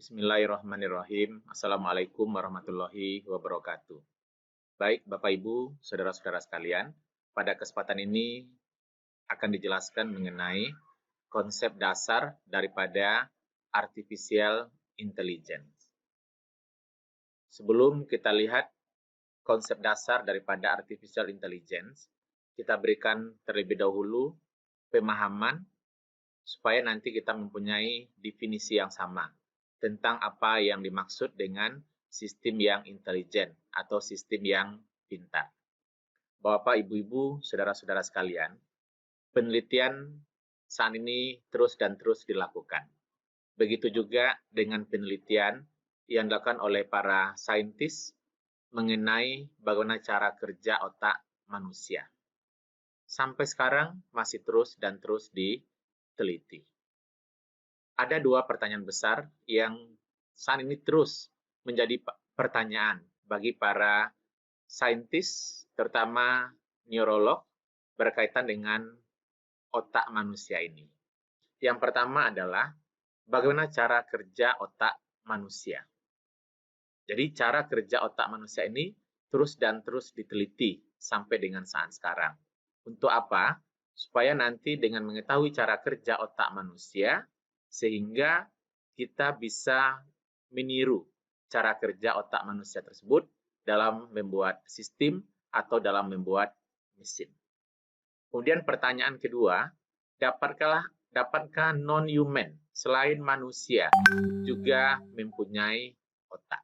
Bismillahirrahmanirrahim. Assalamualaikum warahmatullahi wabarakatuh. Baik, Bapak Ibu, saudara-saudara sekalian, pada kesempatan ini akan dijelaskan mengenai konsep dasar daripada artificial intelligence. Sebelum kita lihat konsep dasar daripada artificial intelligence, kita berikan terlebih dahulu pemahaman supaya nanti kita mempunyai definisi yang sama tentang apa yang dimaksud dengan sistem yang intelijen atau sistem yang pintar. Bapak, Ibu-ibu, saudara-saudara sekalian, penelitian saat ini terus dan terus dilakukan. Begitu juga dengan penelitian yang dilakukan oleh para saintis mengenai bagaimana cara kerja otak manusia. Sampai sekarang masih terus dan terus diteliti. Ada dua pertanyaan besar yang saat ini terus menjadi pertanyaan bagi para saintis, terutama neurolog, berkaitan dengan otak manusia ini. Yang pertama adalah bagaimana cara kerja otak manusia. Jadi cara kerja otak manusia ini terus dan terus diteliti sampai dengan saat sekarang. Untuk apa? Supaya nanti dengan mengetahui cara kerja otak manusia, sehingga kita bisa meniru cara kerja otak manusia tersebut dalam membuat sistem atau dalam membuat mesin. Kemudian pertanyaan kedua, dapatkah non-human selain manusia juga mempunyai otak?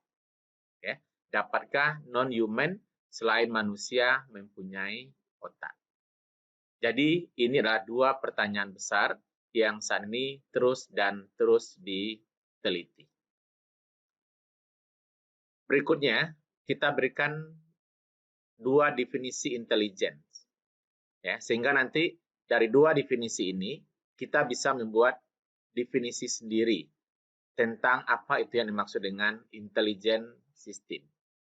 Ya, dapatkah non-human selain manusia mempunyai otak? Jadi ini adalah dua pertanyaan besar yang saat ini terus dan terus diteliti. Berikutnya, kita berikan dua definisi intelligence. Ya, sehingga nanti dari dua definisi ini, kita bisa membuat definisi sendiri tentang apa itu yang dimaksud dengan intelligent system.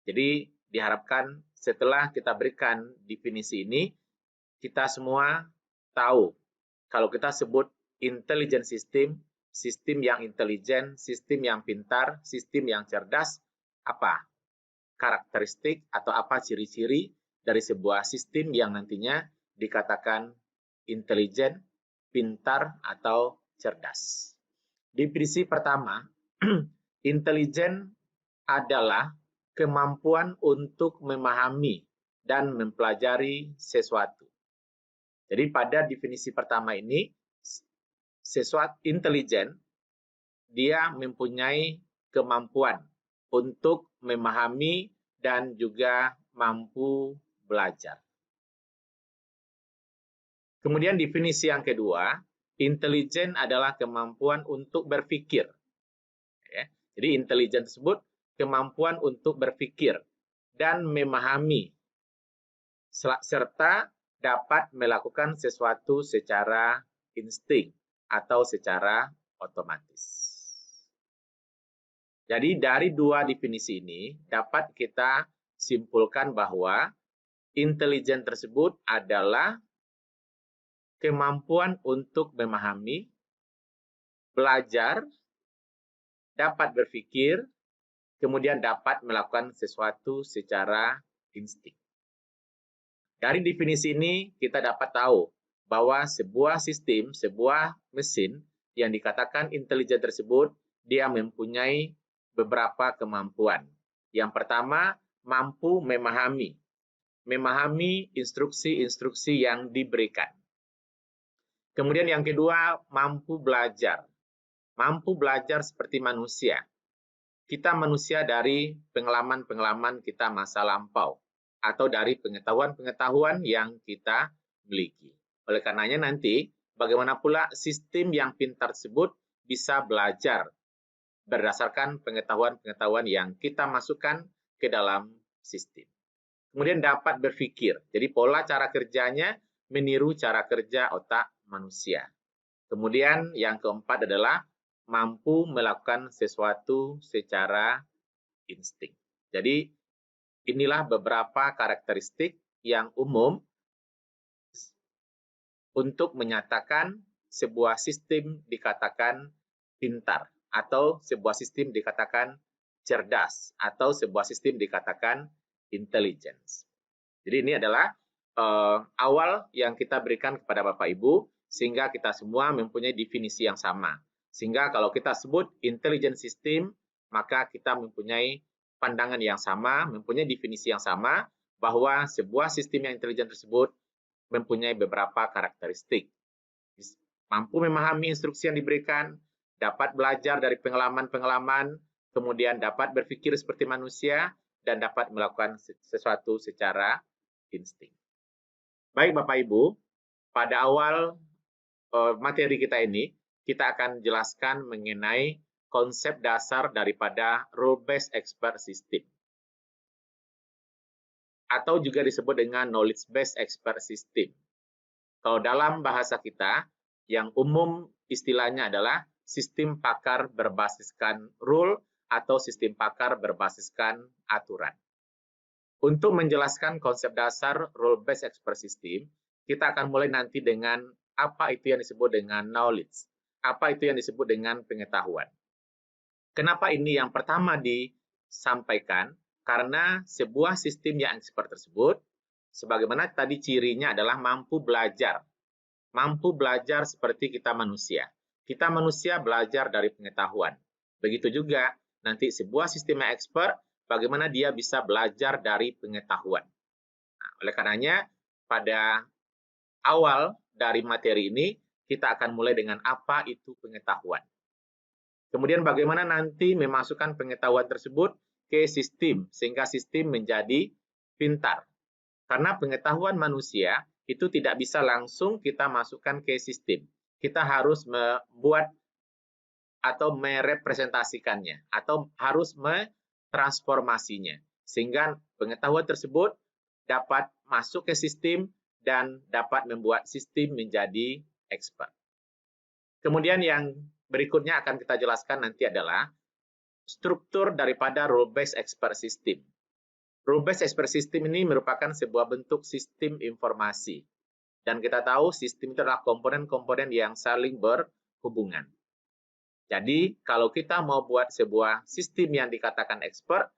Jadi, diharapkan setelah kita berikan definisi ini, kita semua tahu kalau kita sebut intelligent system, sistem yang intelijen, sistem yang pintar, sistem yang cerdas, apa karakteristik atau apa ciri-ciri dari sebuah sistem yang nantinya dikatakan intelijen, pintar, atau cerdas. Definisi pertama, intelijen adalah kemampuan untuk memahami dan mempelajari sesuatu. Jadi pada definisi pertama ini, sesuatu intelijen, dia mempunyai kemampuan untuk memahami dan juga mampu belajar. Kemudian definisi yang kedua, intelijen adalah kemampuan untuk berpikir. Ya, jadi intelijen tersebut kemampuan untuk berpikir dan memahami serta dapat melakukan sesuatu secara insting atau secara otomatis. Jadi dari dua definisi ini dapat kita simpulkan bahwa intelijen tersebut adalah kemampuan untuk memahami, belajar, dapat berpikir, kemudian dapat melakukan sesuatu secara insting. Dari definisi ini kita dapat tahu bahwa sebuah sistem, sebuah mesin yang dikatakan intelijen tersebut, dia mempunyai beberapa kemampuan. Yang pertama, mampu memahami. Memahami instruksi-instruksi yang diberikan. Kemudian yang kedua, mampu belajar. Mampu belajar seperti manusia. Kita manusia dari pengalaman-pengalaman kita masa lampau, atau dari pengetahuan-pengetahuan yang kita miliki. Oleh karenanya nanti, bagaimana pula sistem yang pintar tersebut bisa belajar berdasarkan pengetahuan-pengetahuan yang kita masukkan ke dalam sistem. Kemudian dapat berpikir. Jadi pola cara kerjanya meniru cara kerja otak manusia. Kemudian yang keempat adalah mampu melakukan sesuatu secara insting. Jadi inilah beberapa karakteristik yang umum untuk menyatakan sebuah sistem dikatakan pintar atau sebuah sistem dikatakan cerdas, atau sebuah sistem dikatakan intelligence. Jadi ini adalah awal yang kita berikan kepada Bapak Ibu, sehingga kita semua mempunyai definisi yang sama. Sehingga kalau kita sebut intelligent system, maka kita mempunyai pandangan yang sama, mempunyai definisi yang sama, bahwa sebuah sistem yang intelijen tersebut mempunyai beberapa karakteristik. Mampu memahami instruksi yang diberikan, dapat belajar dari pengalaman-pengalaman, kemudian dapat berpikir seperti manusia, dan dapat melakukan sesuatu secara insting. Baik Bapak Ibu, pada awal materi kita ini, kita akan jelaskan mengenai konsep dasar daripada role-based expert system. Atau juga disebut dengan knowledge-based expert system. Kalau dalam bahasa kita, yang umum istilahnya adalah sistem pakar berbasiskan rule atau sistem pakar berbasiskan aturan. Untuk menjelaskan konsep dasar role-based expert system, kita akan mulai nanti dengan apa itu yang disebut dengan knowledge, apa itu yang disebut dengan pengetahuan. Kenapa ini yang pertama disampaikan? Karena sebuah sistem yang expert tersebut, sebagaimana tadi cirinya adalah mampu belajar. Mampu belajar seperti kita manusia. Kita manusia belajar dari pengetahuan. Begitu juga nanti sebuah sistem yang expert, bagaimana dia bisa belajar dari pengetahuan. Nah, oleh karenanya, pada awal dari materi ini, kita akan mulai dengan apa itu pengetahuan. Kemudian bagaimana nanti memasukkan pengetahuan tersebut ke sistem, sehingga sistem menjadi pintar. Karena pengetahuan manusia itu tidak bisa langsung kita masukkan ke sistem. Kita harus membuat atau merepresentasikannya, atau harus transformasinya, sehingga pengetahuan tersebut dapat masuk ke sistem dan dapat membuat sistem menjadi expert. Kemudian yang berikutnya akan kita jelaskan nanti adalah struktur daripada role-based expert system. Role-based expert system ini merupakan sebuah bentuk sistem informasi. Dan kita tahu sistem itu adalah komponen-komponen yang saling berhubungan. Jadi, kalau kita mau buat sebuah sistem yang dikatakan expert,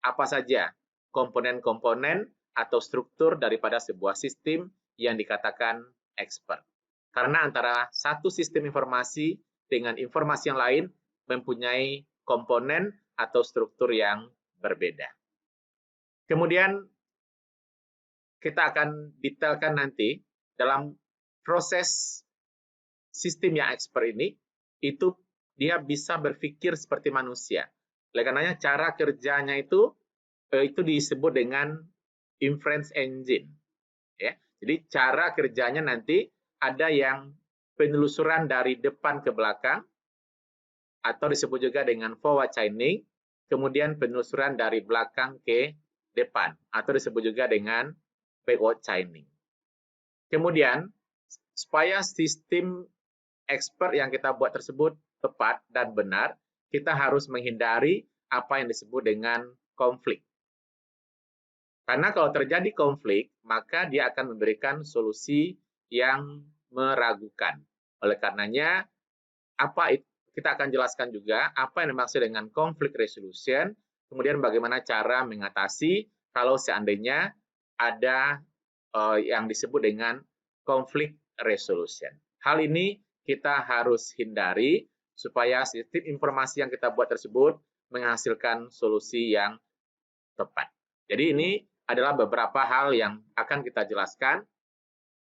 apa saja komponen-komponen atau struktur daripada sebuah sistem yang dikatakan expert. Karena antara satu sistem informasi dengan informasi yang lain mempunyai komponen atau struktur yang berbeda. Kemudian kita akan detailkan nanti dalam proses sistem yang expert ini, itu dia bisa berpikir seperti manusia. Oleh karenanya cara kerjanya itu disebut dengan inference engine. Ya. Jadi cara kerjanya nanti ada yang penelusuran dari depan ke belakang, atau disebut juga dengan forward chaining, kemudian penelusuran dari belakang ke depan, atau disebut juga dengan backward chaining. Kemudian, supaya sistem expert yang kita buat tersebut tepat dan benar, kita harus menghindari apa yang disebut dengan konflik. Karena kalau terjadi konflik, maka dia akan memberikan solusi yang meragukan. Oleh karenanya, kita akan jelaskan juga apa yang dimaksud dengan conflict resolution, kemudian bagaimana cara mengatasi kalau seandainya ada yang disebut dengan conflict resolution. Hal ini kita harus hindari supaya sistem informasi yang kita buat tersebut menghasilkan solusi yang tepat. Jadi ini adalah beberapa hal yang akan kita jelaskan.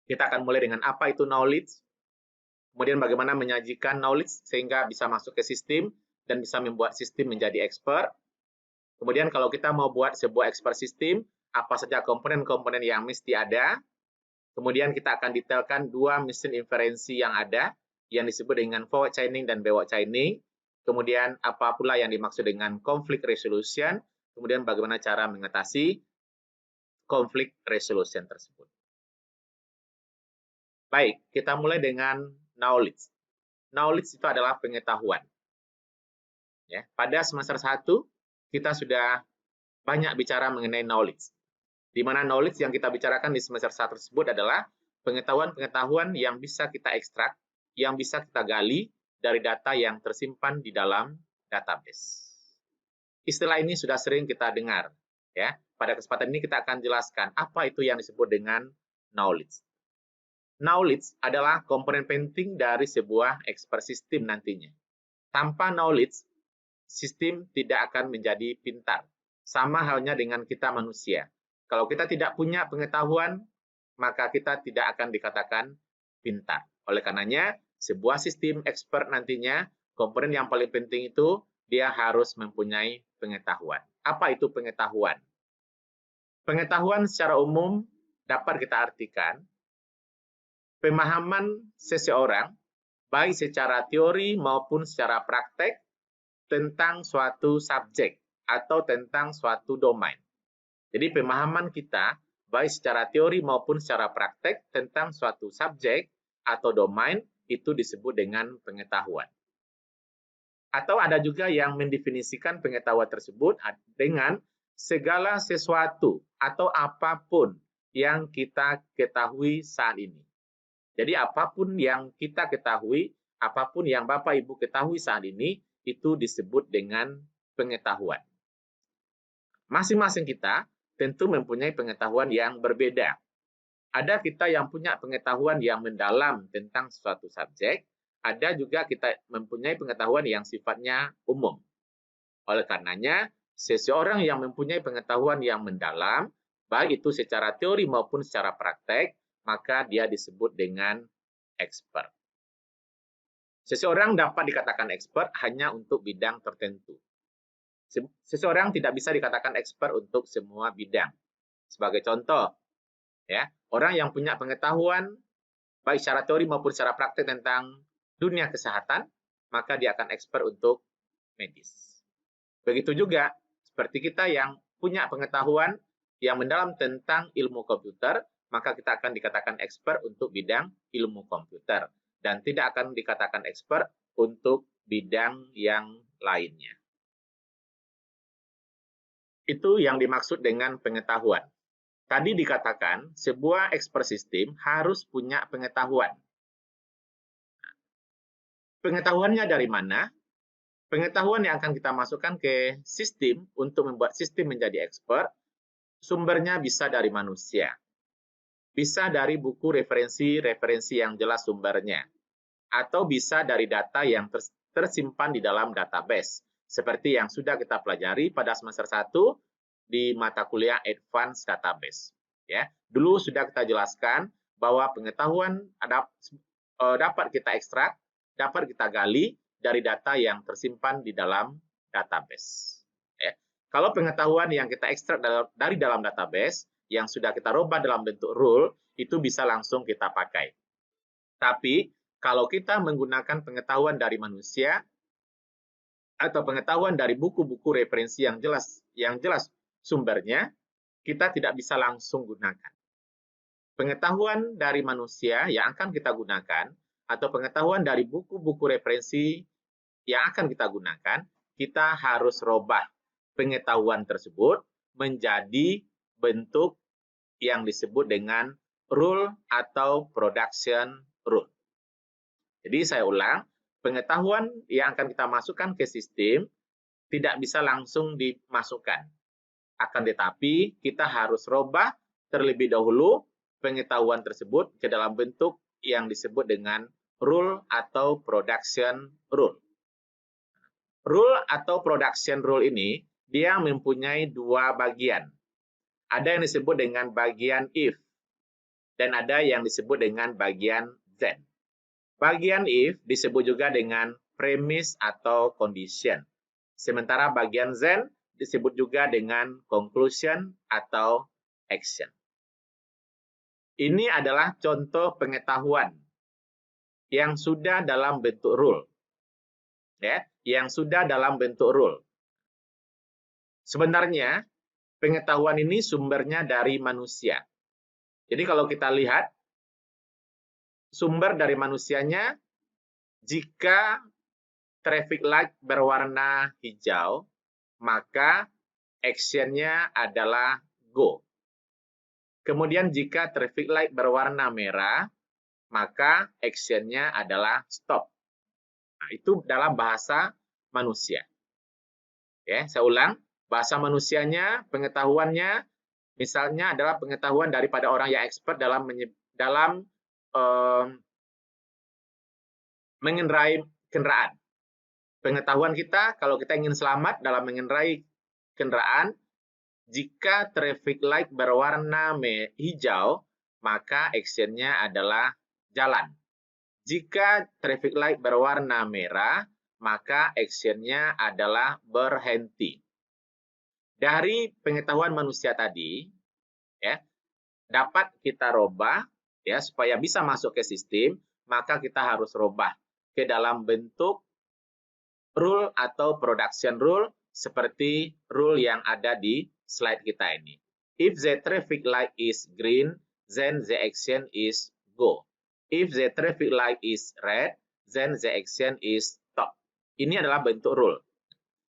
Kita akan mulai dengan apa itu knowledge, kemudian bagaimana menyajikan knowledge sehingga bisa masuk ke sistem dan bisa membuat sistem menjadi expert. Kemudian kalau kita mau buat sebuah expert system, apa saja komponen-komponen yang mesti ada. Kemudian kita akan detailkan dua mesin inferensi yang ada, yang disebut dengan forward chaining dan backward chaining. Kemudian apa pula yang dimaksud dengan conflict resolution, kemudian bagaimana cara mengatasi conflict resolution tersebut. Baik, kita mulai dengan knowledge. Knowledge itu adalah pengetahuan. Ya, pada semester 1, kita sudah banyak bicara mengenai knowledge. Di mana knowledge yang kita bicarakan di semester 1 tersebut adalah pengetahuan-pengetahuan yang bisa kita ekstrak, yang bisa kita gali dari data yang tersimpan di dalam database. Istilah ini sudah sering kita dengar, ya. Pada kesempatan ini kita akan jelaskan apa itu yang disebut dengan knowledge. Knowledge adalah komponen penting dari sebuah expert system nantinya. Tanpa knowledge, sistem tidak akan menjadi pintar. Sama halnya dengan kita manusia. Kalau kita tidak punya pengetahuan, maka kita tidak akan dikatakan pintar. Oleh karenanya, sebuah sistem expert nantinya, komponen yang paling penting itu, dia harus mempunyai pengetahuan. Apa itu pengetahuan? Pengetahuan secara umum dapat kita artikan pemahaman seseorang, baik secara teori maupun secara praktek, tentang suatu subjek atau tentang suatu domain. Jadi pemahaman kita, baik secara teori maupun secara praktek tentang suatu subjek atau domain, itu disebut dengan pengetahuan. Atau ada juga yang mendefinisikan pengetahuan tersebut dengan segala sesuatu atau apapun yang kita ketahui saat ini. Jadi apapun yang kita ketahui, apapun yang Bapak Ibu ketahui saat ini, itu disebut dengan pengetahuan. Masing-masing kita tentu mempunyai pengetahuan yang berbeda. Ada kita yang punya pengetahuan yang mendalam tentang suatu subjek, ada juga kita mempunyai pengetahuan yang sifatnya umum. Oleh karenanya, seseorang yang mempunyai pengetahuan yang mendalam, baik itu secara teori maupun secara praktek, maka dia disebut dengan expert. Seseorang dapat dikatakan expert hanya untuk bidang tertentu. Seseorang tidak bisa dikatakan expert untuk semua bidang. Sebagai contoh, ya, orang yang punya pengetahuan baik secara teori maupun secara praktek tentang dunia kesehatan, maka dia akan expert untuk medis. Begitu juga seperti kita yang punya pengetahuan yang mendalam tentang ilmu komputer, maka kita akan dikatakan expert untuk bidang ilmu komputer dan tidak akan dikatakan expert untuk bidang yang lainnya. Itu yang dimaksud dengan pengetahuan. Tadi dikatakan sebuah expert system harus punya pengetahuan. Pengetahuannya dari mana? Pengetahuan yang akan kita masukkan ke sistem untuk membuat sistem menjadi expert, sumbernya bisa dari manusia. Bisa dari buku referensi yang jelas sumbernya. Atau bisa dari data yang tersimpan di dalam database. Seperti yang sudah kita pelajari pada semester 1 di mata kuliah Advanced Database. Ya, dulu sudah kita jelaskan bahwa pengetahuan dapat kita ekstrak, dapat kita gali dari data yang tersimpan di dalam database. Ya. Kalau pengetahuan yang kita ekstrak dari dalam database, yang sudah kita rubah dalam bentuk rule, itu bisa langsung kita pakai. Tapi, kalau kita menggunakan pengetahuan dari manusia, atau pengetahuan dari buku-buku referensi yang jelas sumbernya, kita tidak bisa langsung gunakan. Pengetahuan dari manusia yang akan kita gunakan, atau pengetahuan dari buku-buku referensi yang akan kita gunakan, kita harus rubah pengetahuan tersebut menjadi bentuk yang disebut dengan rule atau production rule. Jadi saya ulang, pengetahuan yang akan kita masukkan ke sistem tidak bisa langsung dimasukkan. Akan tetapi kita harus rubah terlebih dahulu pengetahuan tersebut ke dalam bentuk yang disebut dengan rule atau production rule. Rule atau production rule ini dia mempunyai dua bagian. Ada yang disebut dengan bagian if dan ada yang disebut dengan bagian then. Bagian if disebut juga dengan premise atau condition. Sementara bagian then disebut juga dengan conclusion atau action. Ini adalah contoh pengetahuan yang sudah dalam bentuk rule. Ya, yang sudah dalam bentuk rule. Sebenarnya pengetahuan ini sumbernya dari manusia. Jadi kalau kita lihat sumber dari manusianya, jika traffic light berwarna hijau, maka action-nya adalah go. Kemudian jika traffic light berwarna merah, maka action-nya adalah stop. Nah, itu dalam bahasa manusia. Ya, saya ulang, bahasa manusianya, pengetahuannya, misalnya adalah pengetahuan daripada orang yang expert dalam mengendarai kendaraan. Pengetahuan kita, kalau kita ingin selamat dalam mengendarai kendaraan, jika traffic light berwarna hijau, maka actionnya adalah jalan. Jika traffic light berwarna merah, maka actionnya adalah berhenti. Dari pengetahuan manusia tadi, ya, dapat kita robah, ya, supaya bisa masuk ke sistem, maka kita harus robah ke dalam bentuk rule atau production rule seperti rule yang ada di slide kita ini. If the traffic light is green, then the action is go. If the traffic light is red, then the action is stop. Ini adalah bentuk rule.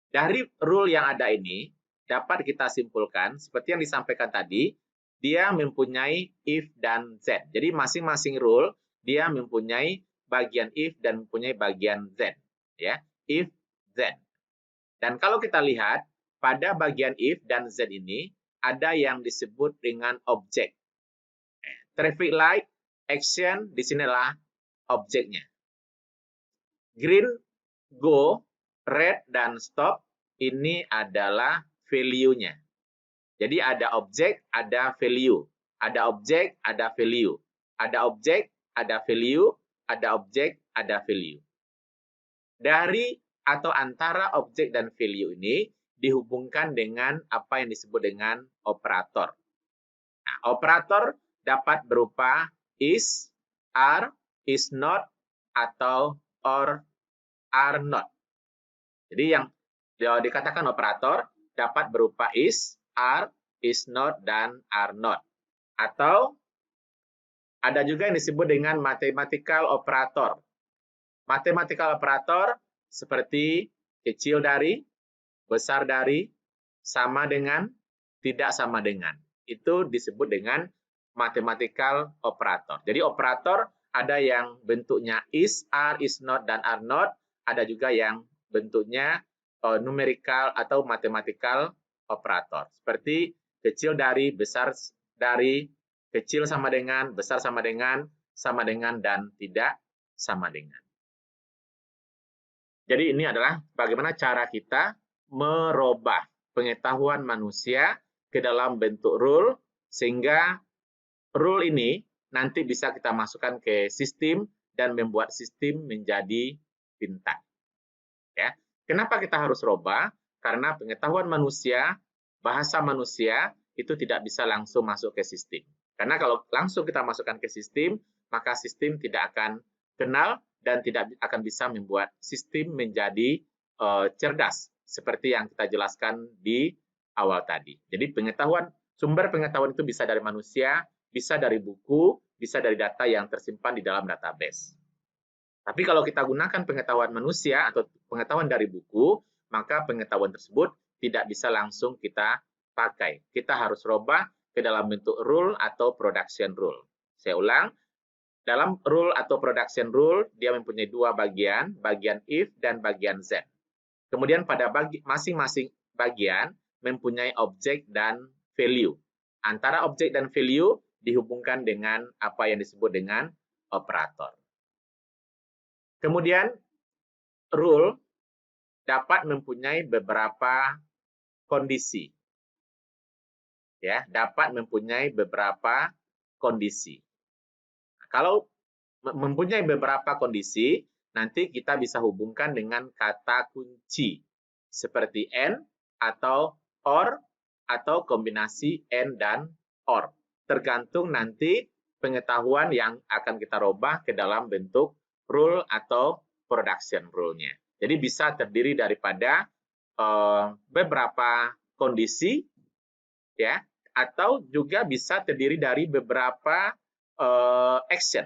Dari rule yang ada ini, dapat kita simpulkan, seperti yang disampaikan tadi, dia mempunyai if dan then. Jadi masing-masing rule, dia mempunyai bagian if dan mempunyai bagian then. Ya, if, then. Dan kalau kita lihat, pada bagian if dan then ini, ada yang disebut dengan objek. Traffic light, action, di sinilah objeknya. Green, go, red, dan stop, ini adalah value-nya. Jadi ada objek, ada value. Ada objek, ada value. Ada objek, ada value. Ada objek, ada value. Dari atau antara objek dan value ini dihubungkan dengan apa yang disebut dengan operator. Nah, operator dapat berupa is, are, is not, atau or, are not. Jadi yang dikatakan operator dapat berupa is, are, is not, dan are not. Atau ada juga yang disebut dengan mathematical operator. Mathematical operator seperti kecil dari, besar dari, sama dengan, tidak sama dengan. Itu disebut dengan mathematical operator. Jadi operator ada yang bentuknya is, are, is not, dan are not. Ada juga yang bentuknya numerical atau mathematical operator. Seperti kecil dari, besar dari, kecil sama dengan, besar sama dengan, dan tidak sama dengan. Jadi ini adalah bagaimana cara kita merubah pengetahuan manusia ke dalam bentuk rule, sehingga rule ini nanti bisa kita masukkan ke sistem dan membuat sistem menjadi pintar. Ya. Kenapa kita harus rubah? Karena pengetahuan manusia, bahasa manusia, itu tidak bisa langsung masuk ke sistem. Karena kalau langsung kita masukkan ke sistem, maka sistem tidak akan kenal dan tidak akan bisa membuat sistem menjadi cerdas, seperti yang kita jelaskan di awal tadi. Jadi sumber pengetahuan itu bisa dari manusia, bisa dari buku, bisa dari data yang tersimpan di dalam database. Tapi kalau kita gunakan pengetahuan manusia atau pengetahuan dari buku, maka pengetahuan tersebut tidak bisa langsung kita pakai. Kita harus rubah ke dalam bentuk rule atau production rule. Saya ulang, dalam rule atau production rule, dia mempunyai dua bagian if dan bagian then. Kemudian pada masing-masing bagian mempunyai objek dan value. Antara objek dan value dihubungkan dengan apa yang disebut dengan operator. Kemudian rule dapat mempunyai beberapa kondisi. Ya, dapat mempunyai beberapa kondisi. Kalau mempunyai beberapa kondisi, nanti kita bisa hubungkan dengan kata kunci seperti and atau or atau kombinasi and dan or. Tergantung nanti pengetahuan yang akan kita rubah ke dalam bentuk rule atau production rule-nya. Jadi bisa terdiri daripada beberapa kondisi, ya, atau juga bisa terdiri dari beberapa action,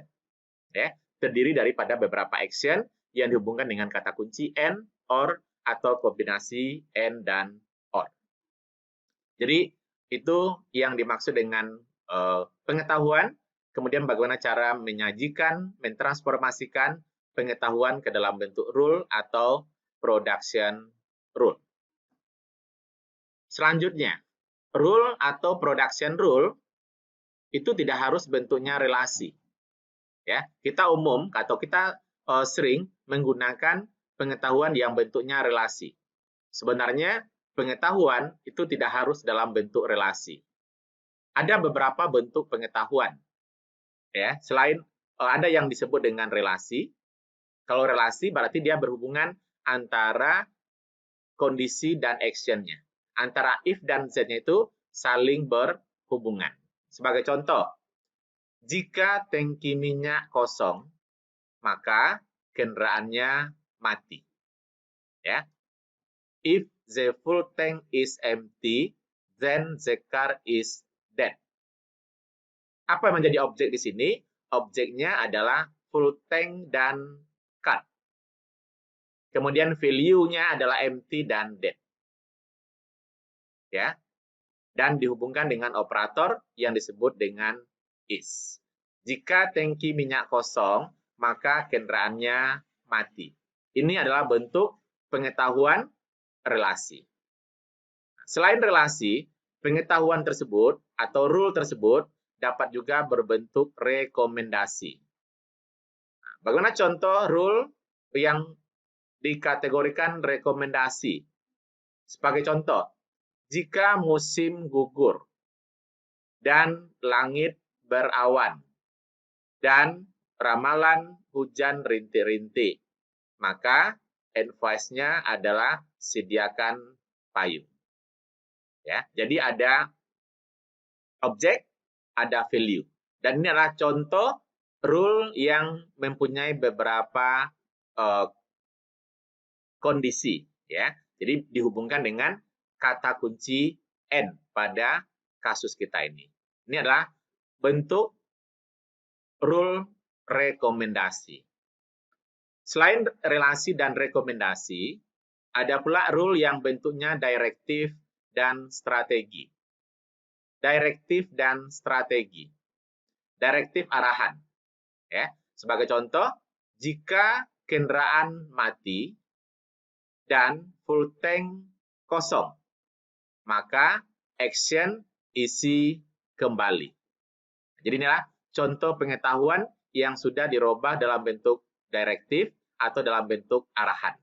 ya, terdiri daripada beberapa action yang dihubungkan dengan kata kunci and, or, atau kombinasi and dan or. Jadi itu yang dimaksud dengan pengetahuan. Kemudian bagaimana cara menyajikan, mentransformasikan pengetahuan ke dalam bentuk rule atau production rule. Selanjutnya, rule atau production rule itu tidak harus bentuknya relasi. Ya, kita umum atau kita sering menggunakan pengetahuan yang bentuknya relasi. Sebenarnya pengetahuan itu tidak harus dalam bentuk relasi. Ada beberapa bentuk pengetahuan. Ya, selain ada yang disebut dengan relasi. Kalau relasi berarti dia berhubungan antara kondisi dan action-nya. Antara if dan z-nya itu saling berhubungan. Sebagai contoh, jika tangki minyak kosong, maka kendaraannya mati. Ya. If the full tank is empty, then the car is dead. Apa yang menjadi objek di sini? Objeknya adalah full tank dan car. Kemudian value-nya adalah empty dan dead. Ya. Dan dihubungkan dengan operator yang disebut dengan is. Jika tangki minyak kosong, maka kendaraannya mati. Ini adalah bentuk pengetahuan relasi. Selain relasi, pengetahuan tersebut atau rule tersebut dapat juga berbentuk rekomendasi. Bagaimana contoh rule yang dikategorikan rekomendasi? Sebagai contoh, jika musim gugur dan langit berawan dan ramalan hujan rintik-rintik, maka advice-nya adalah sediakan payung. Ya, jadi ada objek, ada value. Dan ini adalah contoh rule yang mempunyai beberapa kondisi. Ya, jadi dihubungkan dengan kata kunci N pada kasus kita ini. Ini adalah bentuk rule rekomendasi. Selain relasi dan rekomendasi, ada pula rule yang bentuknya direktif dan strategi. Direktif dan strategi. Direktif arahan. Ya, sebagai contoh, jika kendaraan mati dan full tank kosong, maka action isi kembali. Jadi inilah contoh pengetahuan yang sudah dirubah dalam bentuk direktif atau dalam bentuk arahan.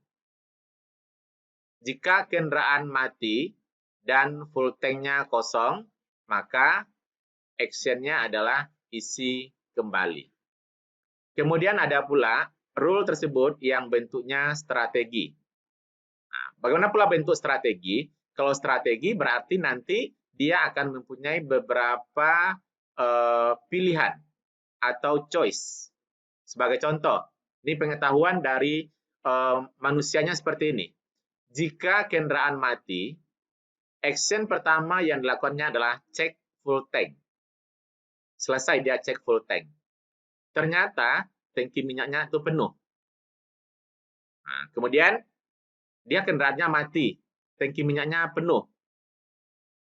Jika kendaraan mati dan full tanknya kosong, maka action-nya adalah isi kembali. Kemudian ada pula rule tersebut yang bentuknya strategi. Nah, bagaimana pula bentuk strategi? Kalau strategi berarti nanti dia akan mempunyai beberapa pilihan atau choice. Sebagai contoh, ini pengetahuan dari manusianya seperti ini. Jika kendaraan mati, action pertama yang dilakukannya adalah cek full tank. Selesai dia cek full tank. Ternyata tangki minyaknya itu penuh. Nah, kemudian dia kendaraannya mati. Tangki minyaknya penuh.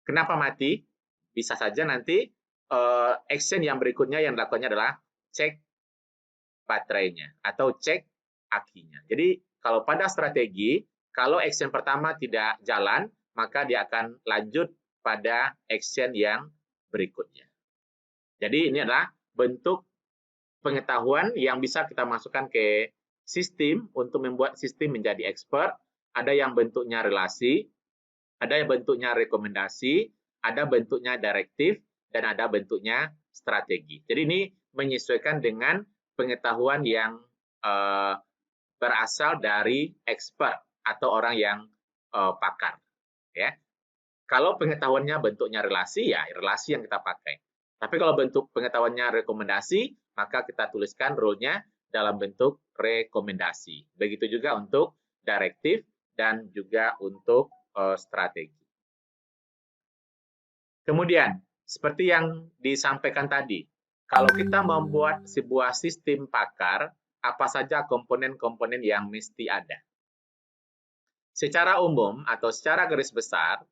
Kenapa mati? Bisa saja nanti action yang berikutnya yang dilakukannya adalah cek baterainya atau cek akinya. Jadi kalau pada strategi, kalau action pertama tidak jalan, maka dia akan lanjut pada action yang berikutnya. Jadi ini adalah bentuk pengetahuan yang bisa kita masukkan ke sistem untuk membuat sistem menjadi expert. Ada yang bentuknya relasi, ada yang bentuknya rekomendasi, ada bentuknya direktif, dan ada bentuknya strategi. Jadi ini menyesuaikan dengan pengetahuan yang berasal dari expert atau orang yang pakar. Ya. Kalau pengetahuannya bentuknya relasi, ya relasi yang kita pakai. Tapi kalau bentuk pengetahuannya rekomendasi, maka kita tuliskan rule-nya dalam bentuk rekomendasi. Begitu juga untuk direktif dan juga untuk strategi. Kemudian, seperti yang disampaikan tadi, kalau kita membuat sebuah sistem pakar, apa saja komponen-komponen yang mesti ada? Secara umum atau secara garis besar,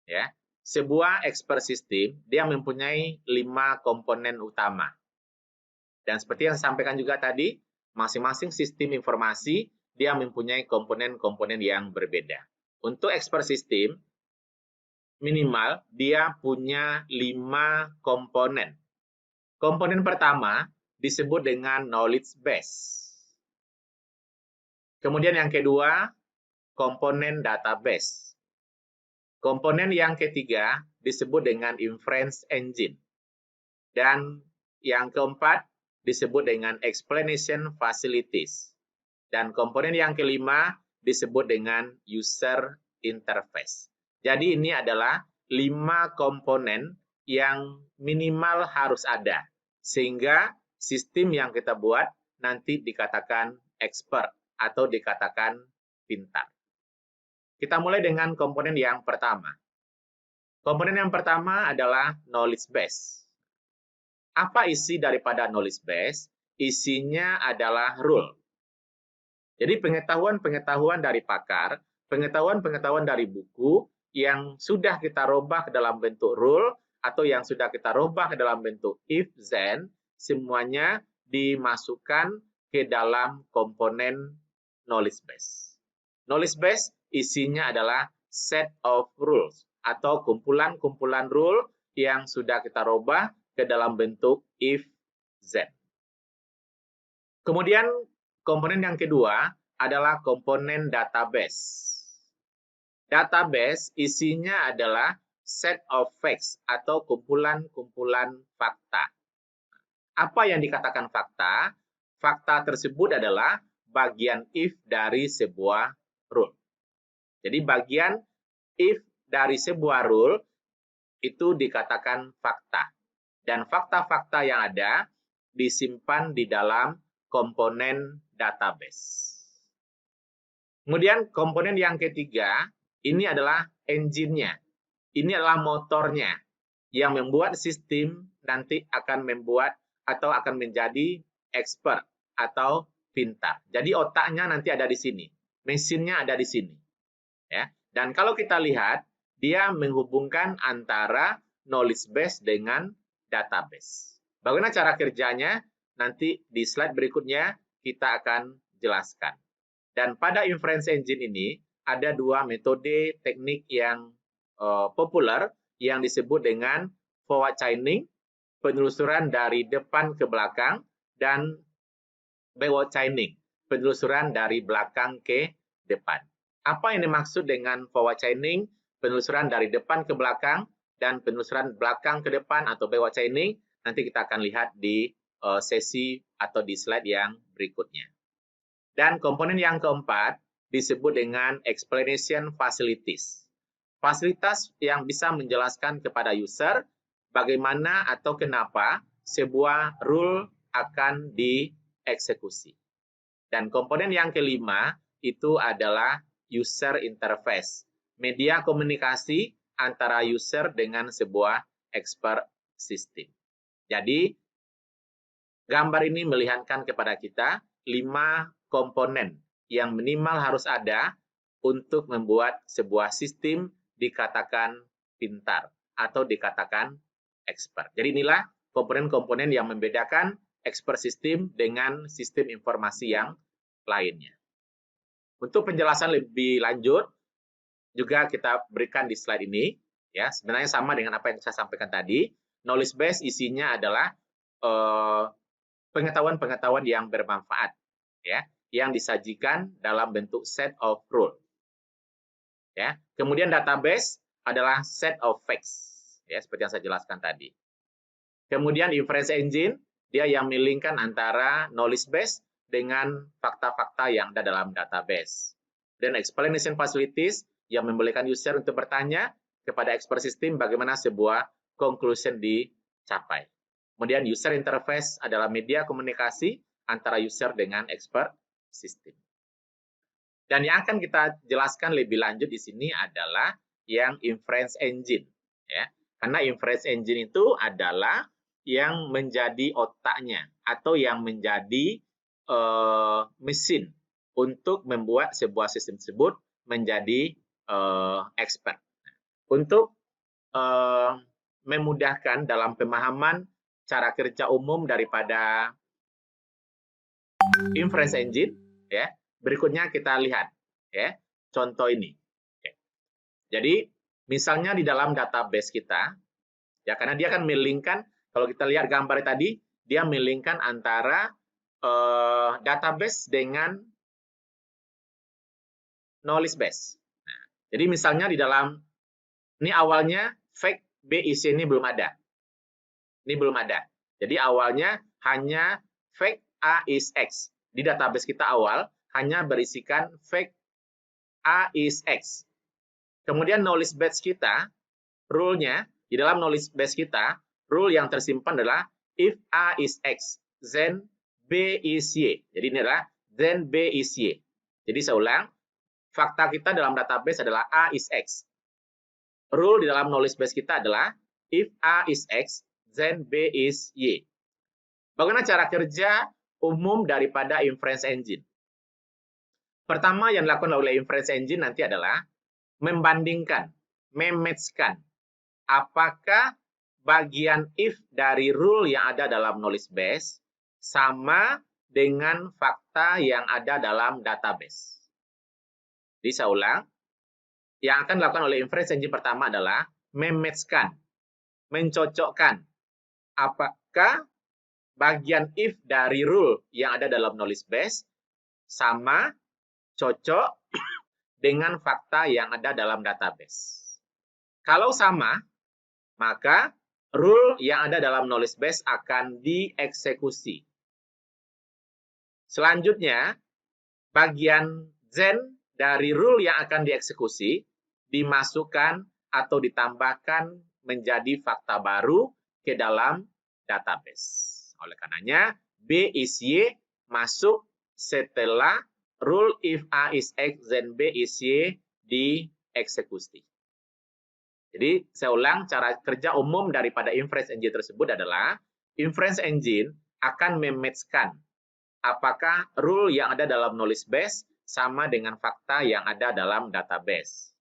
ya, sebuah expert system dia mempunyai 5 komponen utama. Dan seperti yang saya sampaikan juga tadi, masing-masing sistem informasi dia mempunyai komponen-komponen yang berbeda. Untuk expert system, minimal dia punya 5 komponen. Komponen pertama disebut dengan knowledge base. Kemudian yang kedua, komponen database. Komponen yang ketiga disebut dengan inference engine. Dan yang keempat disebut dengan explanation facilities. Dan komponen yang kelima disebut dengan user interface. Jadi ini adalah 5 komponen yang minimal harus ada. Sehingga sistem yang kita buat nanti dikatakan expert atau dikatakan pintar. Kita mulai dengan komponen yang pertama. Komponen yang pertama adalah knowledge base. Apa isi daripada knowledge base? Isinya adalah rule. Jadi pengetahuan-pengetahuan dari pakar, pengetahuan-pengetahuan dari buku yang sudah kita robah ke dalam bentuk rule atau yang sudah kita robah ke dalam bentuk if, then, semuanya dimasukkan ke dalam komponen knowledge base. Knowledge base isinya adalah set of rules atau kumpulan-kumpulan rule yang sudah kita robah ke dalam bentuk if, then. Kemudian komponen yang kedua adalah komponen database. Database isinya adalah set of facts atau kumpulan-kumpulan fakta. Apa yang dikatakan fakta? Fakta tersebut adalah bagian if dari sebuah rule. Jadi bagian if dari sebuah rule itu dikatakan fakta. Dan fakta-fakta yang ada disimpan di dalam komponen database. Kemudian komponen yang ketiga, ini adalah engine-nya. Ini adalah motornya yang membuat sistem nanti akan membuat atau akan menjadi expert atau pintar. Jadi otaknya nanti ada di sini, mesinnya ada di sini. Ya. Dan kalau kita lihat, dia menghubungkan antara knowledge base dengan database. Bagaimana cara kerjanya? Nanti di slide berikutnya kita akan jelaskan. Dan pada inference engine ini ada 2 metode teknik yang populer yang disebut dengan forward chaining, penelusuran dari depan ke belakang, dan backward chaining, penelusuran dari belakang ke depan. Apa yang dimaksud dengan forward chaining, penelusuran dari depan ke belakang, dan penelusuran belakang ke depan atau backward chaining, nanti kita akan lihat di sesi atau di slide yang berikutnya. Dan komponen yang keempat disebut dengan explanation facilities. Fasilitas yang bisa menjelaskan kepada user bagaimana atau kenapa sebuah rule akan dieksekusi. Dan komponen yang kelima itu adalah user interface, media komunikasi antara user dengan sebuah expert system. Jadi, gambar ini melihatkan kepada kita 5 komponen yang minimal harus ada untuk membuat sebuah sistem dikatakan pintar atau dikatakan expert. Jadi inilah komponen-komponen yang membedakan expert system dengan sistem informasi yang lainnya. Untuk penjelasan lebih lanjut, juga kita berikan di slide ini, ya sebenarnya sama dengan apa yang saya sampaikan tadi. Knowledge base isinya adalah pengetahuan-pengetahuan yang bermanfaat, ya, yang disajikan dalam bentuk set of rule. Ya, kemudian database adalah set of facts, ya seperti yang saya jelaskan tadi. Kemudian inference engine dia yang melingkan antara knowledge base dengan fakta-fakta yang ada dalam database. Dan explanation facilities yang membolehkan user untuk bertanya kepada expert system bagaimana sebuah conclusion dicapai. Kemudian user interface adalah media komunikasi antara user dengan expert system. Dan yang akan kita jelaskan lebih lanjut di sini adalah yang inference engine, ya. Karena inference engine itu adalah yang menjadi otaknya atau yang menjadi mesin untuk membuat sebuah sistem tersebut menjadi expert. Untuk memudahkan dalam pemahaman cara kerja umum daripada inference engine, ya. Berikutnya kita lihat, ya, contoh ini. Oke. Jadi, misalnya di dalam database kita, ya, karena dia akan melingkan, kalau kita lihat gambar tadi, dia melingkan antara database dengan knowledge base. Nah, jadi misalnya di dalam, ini awalnya fact B isi ini belum ada. Ini belum ada. Jadi awalnya hanya fact A is X. Di database kita awal hanya berisikan fact A is X. Kemudian knowledge base kita, rule-nya, di dalam knowledge base kita, rule yang tersimpan adalah if A is X, then B is Y. Jadi ini adalah then B is Y. Jadi saya ulang, fakta kita dalam database adalah A is X. Rule di dalam knowledge base kita adalah if A is X, then B is Y. Bagaimana cara kerja umum daripada inference engine? Pertama yang dilakukan oleh inference engine nanti adalah membandingkan, mematchkan apakah bagian if dari rule yang ada dalam knowledge base sama dengan fakta yang ada dalam database. Jadi saya ulang, yang akan dilakukan oleh inference engine pertama adalah mematchkan, mencocokkan apakah bagian if dari rule yang ada dalam knowledge base sama, cocok dengan fakta yang ada dalam database. Kalau sama, maka rule yang ada dalam knowledge base akan dieksekusi. Selanjutnya, bagian then dari rule yang akan dieksekusi dimasukkan atau ditambahkan menjadi fakta baru ke dalam database. Oleh karenanya, B is Y masuk setelah rule if A is X, then B is Y dieksekusi. Jadi, saya ulang, cara kerja umum daripada inference engine tersebut adalah inference engine akan mematchkan apakah rule yang ada dalam knowledge base sama dengan fakta yang ada dalam database.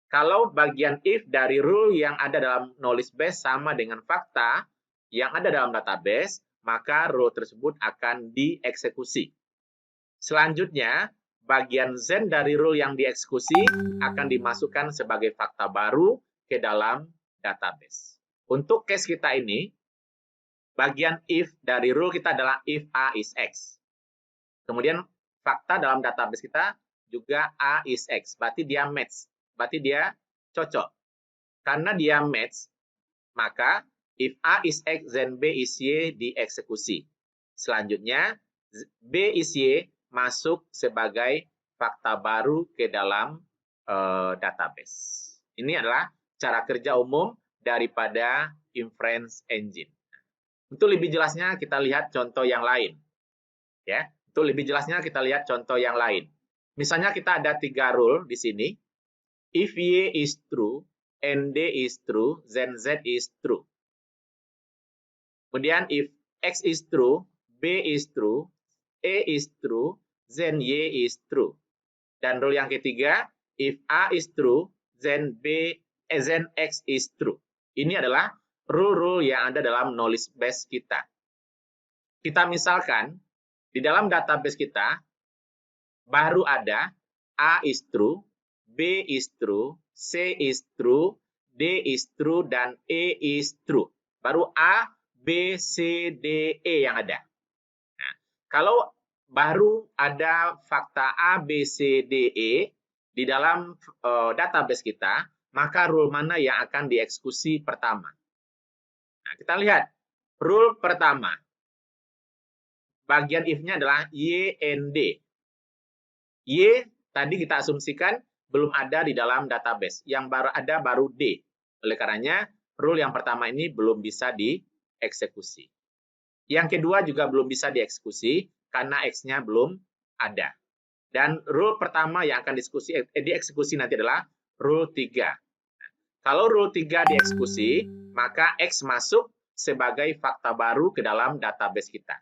Kalau bagian if dari rule yang ada dalam knowledge base sama dengan fakta yang ada dalam database, maka rule tersebut akan dieksekusi. Selanjutnya, bagian then dari rule yang dieksekusi akan dimasukkan sebagai fakta baru ke dalam database. Untuk case kita ini, bagian if dari rule kita adalah if A is X. Kemudian fakta dalam database kita juga A is X. Berarti dia match. Berarti dia cocok. Karena dia match, maka if A is X, then B is Y dieksekusi. Selanjutnya, B is Y masuk sebagai fakta baru ke dalam database. Ini adalah cara kerja umum daripada inference engine. Untuk lebih jelasnya kita lihat contoh yang lain. Ya, untuk lebih jelasnya kita lihat contoh yang lain. Misalnya kita ada 3 rule di sini. If Y is true and D is true, then Z is true. Kemudian if X is true, B is true, A is true, then Y is true. Dan rule yang ketiga, if A is true, then X is true. Ini adalah rule-rule yang ada dalam knowledge base kita. Kita misalkan, di dalam database kita, baru ada A is true, B is true, C is true, D is true, dan E is true. Baru A, B, C, D, E yang ada. Nah, kalau baru ada fakta A, B, C, D, E di dalam database kita, maka rule mana yang akan dieksekusi pertama? Nah, kita lihat. Rule pertama. Bagian if-nya adalah Y and D. Y tadi kita asumsikan belum ada di dalam database. Yang baru ada baru D. Oleh karenanya, rule yang pertama ini belum bisa dieksekusi. Yang kedua juga belum bisa dieksekusi karena X-nya belum ada. Dan rule pertama yang akan dieksekusi nanti adalah rule 3. Nah, kalau rule 3 dieksekusi, maka X masuk sebagai fakta baru ke dalam database kita.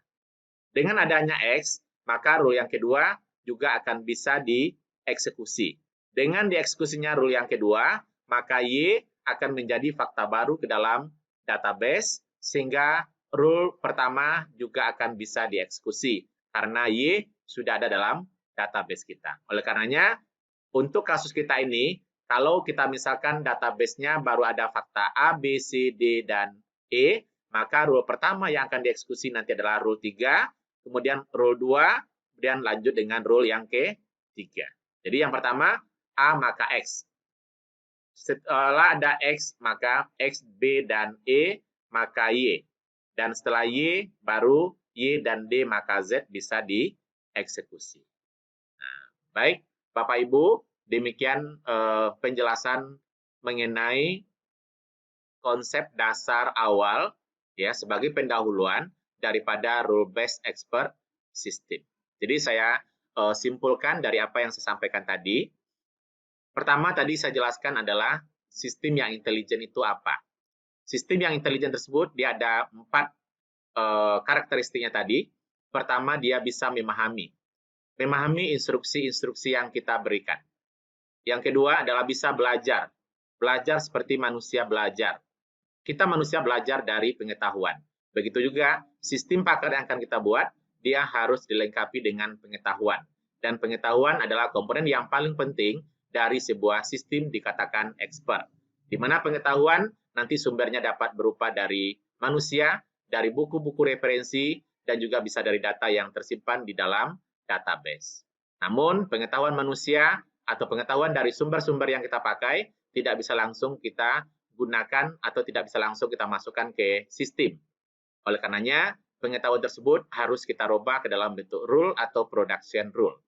Dengan adanya X, maka rule yang kedua juga akan bisa dieksekusi. Dengan dieksekusinya rule yang kedua, maka Y akan menjadi fakta baru ke dalam database, sehingga rule pertama juga akan bisa dieksekusi. karena Y sudah ada dalam database kita. Oleh karenanya, untuk kasus kita ini, kalau kita misalkan database-nya baru ada fakta A, B, C, D, dan E, maka rule pertama yang akan dieksekusi nanti adalah rule 3, kemudian rule 2, kemudian lanjut dengan rule yang ketiga. Jadi yang pertama, A maka X. Setelah ada X, maka X, B, dan E, maka Y. Dan setelah Y, baru Y dan D, maka Z bisa dieksekusi. Nah, baik, Bapak Ibu, demikian penjelasan mengenai konsep dasar awal ya sebagai pendahuluan daripada rule-based expert system. Jadi saya simpulkan dari apa yang saya sampaikan tadi. Pertama tadi saya jelaskan adalah sistem yang intelijen itu apa. Sistem yang intelijen tersebut dia ada 4 karakteristiknya tadi. Pertama, dia bisa memahami instruksi-instruksi yang kita berikan. Yang kedua adalah bisa belajar seperti manusia belajar. Kita manusia belajar dari pengetahuan. Begitu juga sistem pakar yang akan kita buat, dia harus dilengkapi dengan pengetahuan. Dan pengetahuan adalah komponen yang paling penting dari sebuah sistem dikatakan expert. Di mana pengetahuan nanti sumbernya dapat berupa dari manusia, dari buku-buku referensi, dan juga bisa dari data yang tersimpan di dalam database. Namun pengetahuan manusia atau pengetahuan dari sumber-sumber yang kita pakai tidak bisa langsung kita gunakan atau tidak bisa langsung kita masukkan ke sistem. Oleh karenanya, pengetahuan tersebut harus kita rubah ke dalam bentuk rule atau production rule.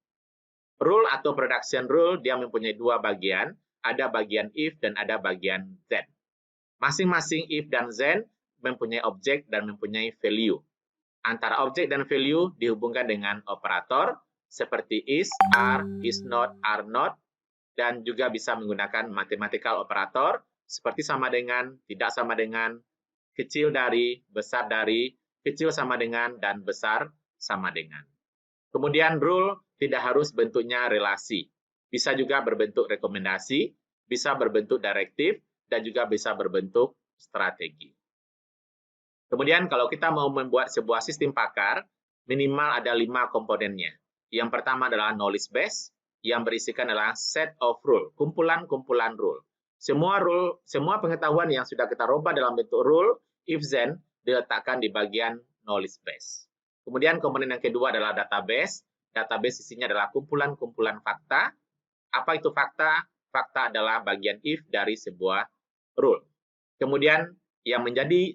Rule atau production rule dia mempunyai 2 bagian, ada bagian if dan ada bagian then. Masing-masing if dan then mempunyai objek dan mempunyai value. Antara objek dan value dihubungkan dengan operator seperti is, are, is not, are not, dan juga bisa menggunakan mathematical operator seperti sama dengan, tidak sama dengan, kecil dari, besar dari, kecil sama dengan, dan besar sama dengan. Kemudian rule tidak harus bentuknya relasi. Bisa juga berbentuk rekomendasi, bisa berbentuk direktif, dan juga bisa berbentuk strategi. Kemudian kalau kita mau membuat sebuah sistem pakar, minimal ada 5 komponennya. Yang pertama adalah knowledge base, yang berisikan adalah set of rule, kumpulan-kumpulan rule. Semua pengetahuan yang sudah kita rubah dalam bentuk rule, if then, diletakkan di bagian knowledge base. Kemudian komponen yang kedua adalah database. Database isinya adalah kumpulan-kumpulan fakta. Apa itu fakta? Fakta adalah bagian if dari sebuah rule. Kemudian yang menjadi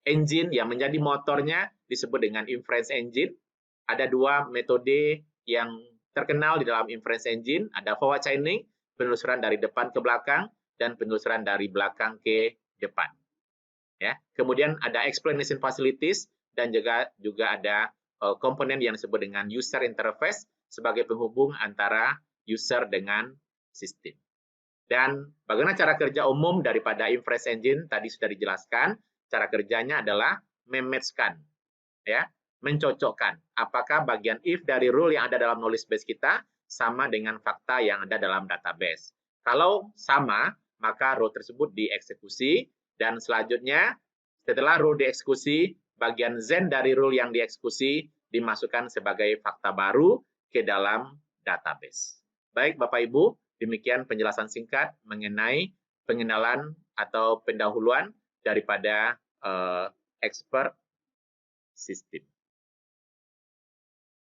engine, yang menjadi motornya disebut dengan inference engine. Ada 2 metode yang terkenal di dalam inference engine. Ada forward chaining, penelusuran dari depan ke belakang, dan penelusuran dari belakang ke depan. Ya. Kemudian ada explanation facilities, dan juga ada komponen yang disebut dengan user interface sebagai penghubung antara user dengan sistem. Dan bagaimana cara kerja umum daripada inference engine tadi sudah dijelaskan. Cara kerjanya adalah mematchkan, ya, mencocokkan apakah bagian if dari rule yang ada dalam knowledge base kita sama dengan fakta yang ada dalam database. Kalau sama, maka rule tersebut dieksekusi, dan selanjutnya setelah rule dieksekusi, bagian then dari rule yang dieksekusi dimasukkan sebagai fakta baru ke dalam database. Baik Bapak Ibu, demikian penjelasan singkat mengenai pengenalan atau pendahuluan daripada expert system.